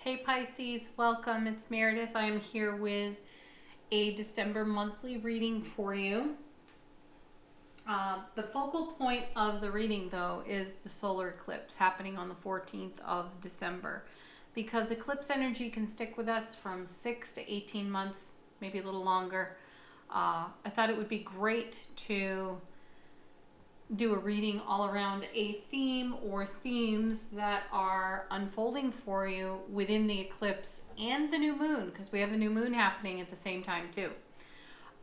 Hey Pisces, welcome. It's Meredith. I am here with a December monthly reading for you. The focal point of the reading, though, is the solar eclipse happening on the 14th of December. Because eclipse energy can stick with us from 6 to 18 months, maybe a little longer. I thought it would be great to do a reading all around a theme or themes that are unfolding for you within the eclipse and the new moon, because we have a new moon happening at the same time too.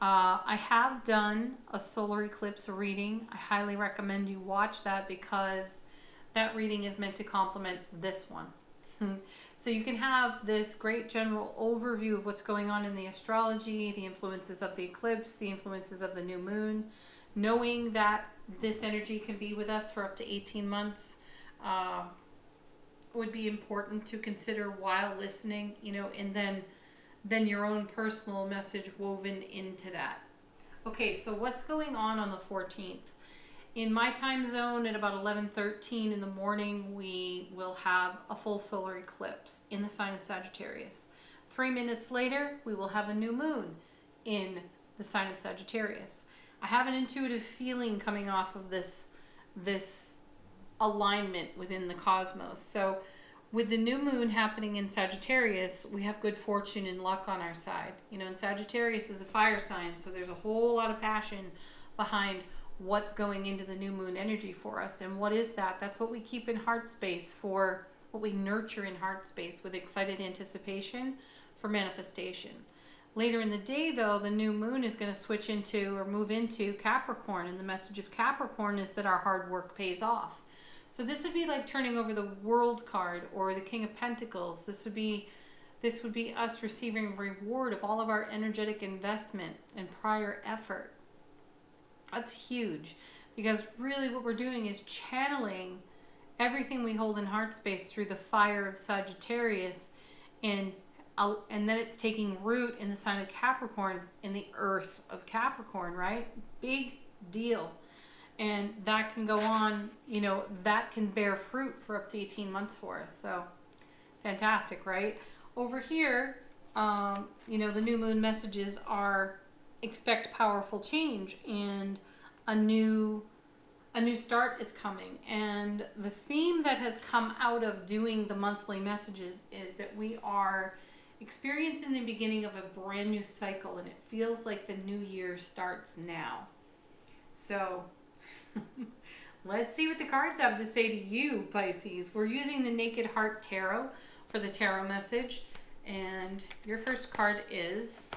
I have done a solar eclipse reading. I highly recommend you watch that because that reading is meant to complement this one. So you can have this great general overview of what's going on in the astrology, the influences of the eclipse, the influences of the new moon, knowing that this energy can be with us for up to 18 months would be important to consider while listening, and then your own personal message woven into that. Okay, so what's going on the 14th? In my time zone at about 11:13 in the morning, we will have a full solar eclipse in the sign of Sagittarius. 3 minutes later, we will have a new moon in the sign of Sagittarius. I have an intuitive feeling coming off of this alignment within the cosmos. So with the new moon happening in Sagittarius, we have good fortune and luck on our side. And Sagittarius is a fire sign, so there's a whole lot of passion behind what's going into the new moon energy for us. And what is that? That's what we keep in heart space for, what we nurture in heart space with excited anticipation for manifestation. Later in the day, though, the new moon is going to switch into or move into Capricorn, and the message of Capricorn is that our hard work pays off. So this would be like turning over the World card or the King of Pentacles. This would be us receiving reward of all of our energetic investment and prior effort. That's huge, because really what we're doing is channeling everything we hold in heart space through the fire of Sagittarius, and then it's taking root in the sign of Capricorn, in the earth of Capricorn, right? Big deal. And that can go on, that can bear fruit for up to 18 months for us. So fantastic, right? Over here, the new moon messages are expect powerful change, and a new start is coming. And the theme that has come out of doing the monthly messages is that we are experiencing the beginning of a brand new cycle, and it feels like the new year starts now. So let's see what the cards have to say to you, Pisces. We're using the Naked Heart Tarot for the tarot message, and your first card is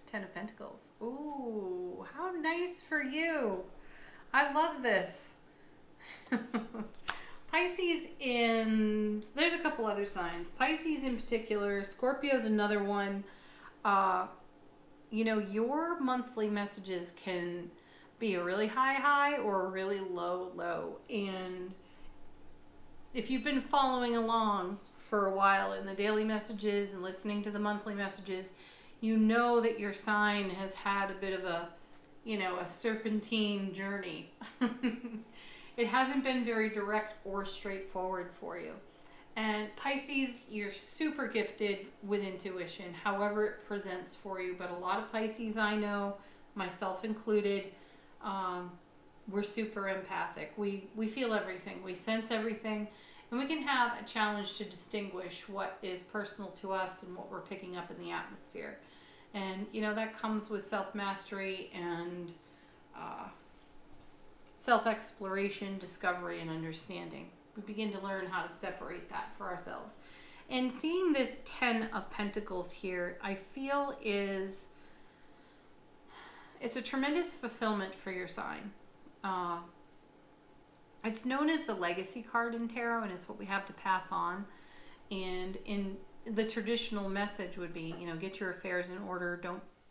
Ten of Pentacles. Ooh, how nice for you. I love this. Pisces, and there's a couple other signs. Pisces in particular, Scorpio's another one. Your monthly messages can be a really high or a really low. And if you've been following along for a while in the daily messages and listening to the monthly messages, you know that your sign has had a bit of a serpentine journey. It hasn't been very direct or straightforward for you. And Pisces, you're super gifted with intuition, however it presents for you. But a lot of Pisces I know, myself included, we're super empathic. We feel everything. We sense everything. And we can have a challenge to distinguish what is personal to us and what we're picking up in the atmosphere. And, that comes with self-mastery and self-exploration, discovery, and understanding. We begin to learn how to separate that for ourselves. And seeing this Ten of Pentacles here, I feel it's a tremendous fulfillment for your sign. It's known as the legacy card in tarot, and it's what we have to pass on. And in the traditional message would be, get your affairs in order,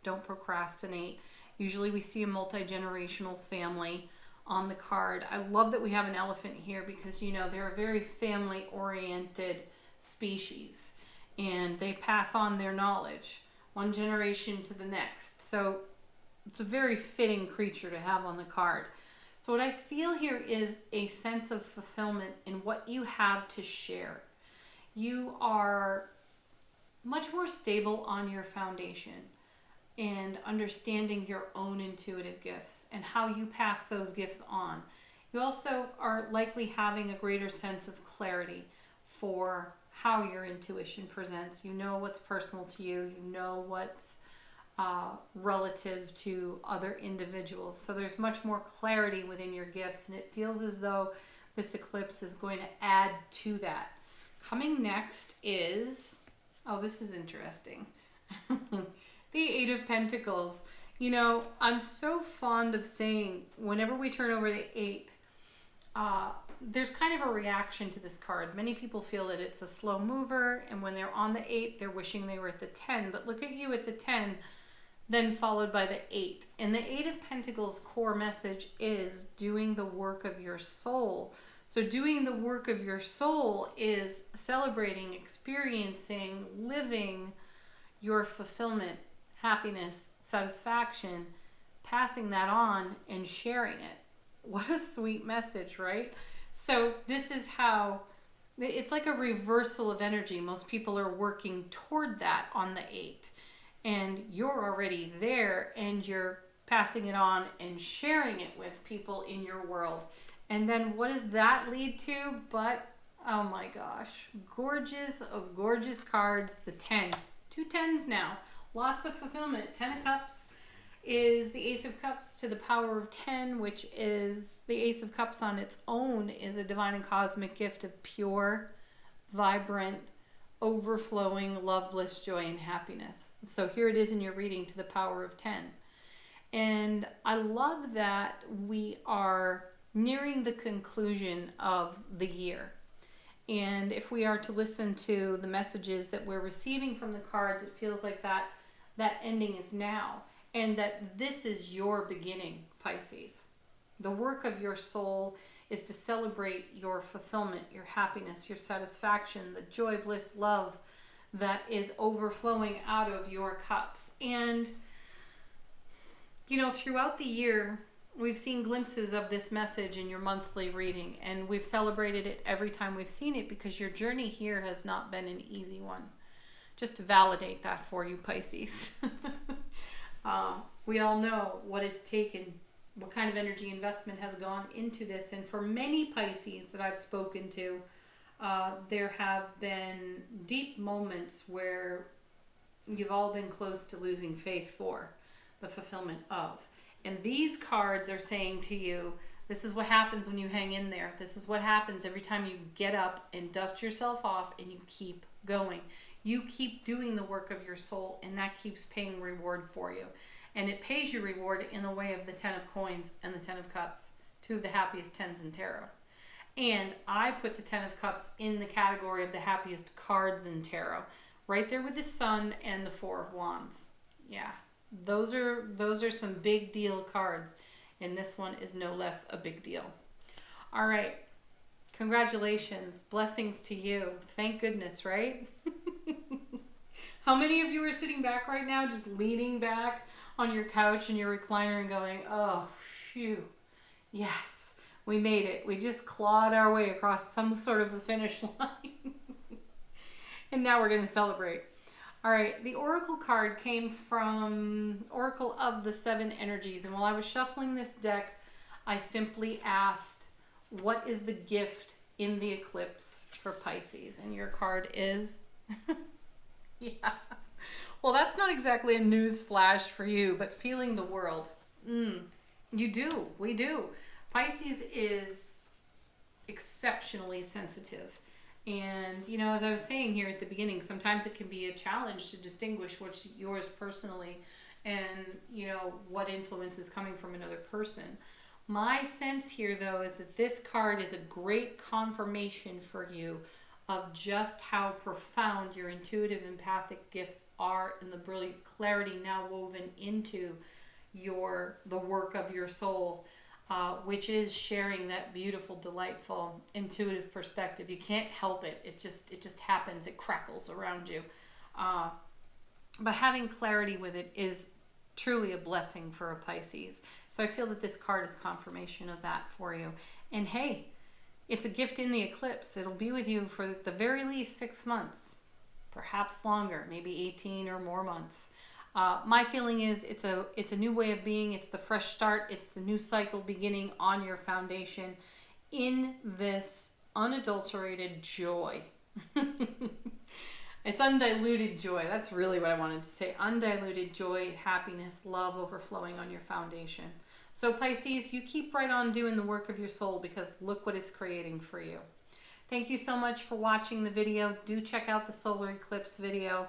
don't procrastinate. Usually we see a multi-generational family on the card. I love that we have an elephant here because, they're a very family-oriented species, and they pass on their knowledge one generation to the next. So it's a very fitting creature to have on the card. So what I feel here is a sense of fulfillment in what you have to share. you are much more stable on your foundation and understanding your own intuitive gifts and how you pass those gifts on. You also are likely having a greater sense of clarity for how your intuition presents. You know what's personal to you. You know what's relative to other individuals. So there's much more clarity within your gifts, and it feels as though this eclipse is going to add to that. Coming next is, oh, this is interesting. The Eight of Pentacles. You know, I'm so fond of saying whenever we turn over the 8, there's kind of a reaction to this card. Many people feel that it's a slow mover, and when they're on the 8, they're wishing they were at the 10. But look at you at the 10, then followed by the 8. And the 8 of Pentacles core message is doing the work of your soul. So doing the work of your soul is celebrating, experiencing, living your fulfillment, happiness, satisfaction, passing that on and sharing it. What a sweet message, right? So this is how, it's like a reversal of energy. Most people are working toward that on the 8. And you're already there, and you're passing it on and sharing it with people in your world. And then what does that lead to? But, oh my gosh, gorgeous of gorgeous cards, the 10. 2 10s now. Lots of fulfillment. 10 of Cups is the Ace of Cups to the power of 10, which is the Ace of Cups on its own is a divine and cosmic gift of pure, vibrant, overflowing love, bliss, joy, and happiness. So here it is in your reading to the power of 10. And I love that we are nearing the conclusion of the year. And if we are to listen to the messages that we're receiving from the cards, it feels like that ending is now. And that this is your beginning, Pisces. The work of your soul is to celebrate your fulfillment, your happiness, your satisfaction, the joy, bliss, love that is overflowing out of your cups. And, you know, throughout the year, we've seen glimpses of this message in your monthly reading, and we've celebrated it every time we've seen it because your journey here has not been an easy one. Just to validate that for you, Pisces. We all know what it's taken, what kind of energy investment has gone into this. And for many Pisces that I've spoken to, there have been deep moments where you've all been close to losing faith for the fulfillment of. And these cards are saying to you, this is what happens when you hang in there. This is what happens every time you get up and dust yourself off and you keep going. You keep doing the work of your soul, and that keeps paying reward for you. And it pays you reward in the way of the 10 of coins and the 10 of cups, 2 of the happiest 10s in tarot. And I put the 10 of cups in the category of the happiest cards in tarot, right there with the sun and the 4 of wands. Yeah, those are some big deal cards, and this one is no less a big deal. All right, congratulations, blessings to you. Thank goodness, right? How many of you are sitting back right now, just leaning back on your couch and your recliner and going, oh, phew, yes, we made it. We just clawed our way across some sort of a finish line. And now we're going to celebrate. All right, the Oracle card came from Oracle of the 7 Energies. And while I was shuffling this deck, I simply asked, what is the gift in the eclipse for Pisces? And your card is... Yeah. Well, that's not exactly a news flash for you, but feeling the world. You do. We do. Pisces is exceptionally sensitive. And, you know, as I was saying here at the beginning, sometimes it can be a challenge to distinguish what's yours personally and, you know, what influence is coming from another person. My sense here, though, is that this card is a great confirmation for you of just how profound your intuitive empathic gifts are and the brilliant clarity now woven into the work of your soul, which is sharing that beautiful, delightful, intuitive perspective. You can't help it. It just happens. It crackles around you. But having clarity with it is truly a blessing for a Pisces. So I feel that this card is confirmation of that for you. And hey, It's a gift in the eclipse. It'll be with you for the very least 6 months, perhaps longer, maybe 18 or more months. My feeling is it's a new way of being. It's the fresh start. It's the new cycle beginning on your foundation in this unadulterated joy. It's undiluted joy. That's really what I wanted to say. Undiluted joy, happiness, love overflowing on your foundation. So Pisces, you keep right on doing the work of your soul, because look what it's creating for you. Thank you so much for watching the video. Do check out the solar eclipse video.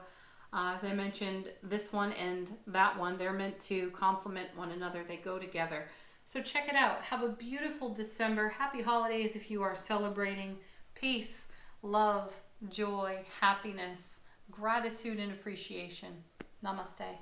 As I mentioned, this one and that one, they're meant to complement one another. They go together. So check it out. Have a beautiful December. Happy holidays if you are celebrating. Peace, love, joy, happiness, gratitude, and appreciation. Namaste.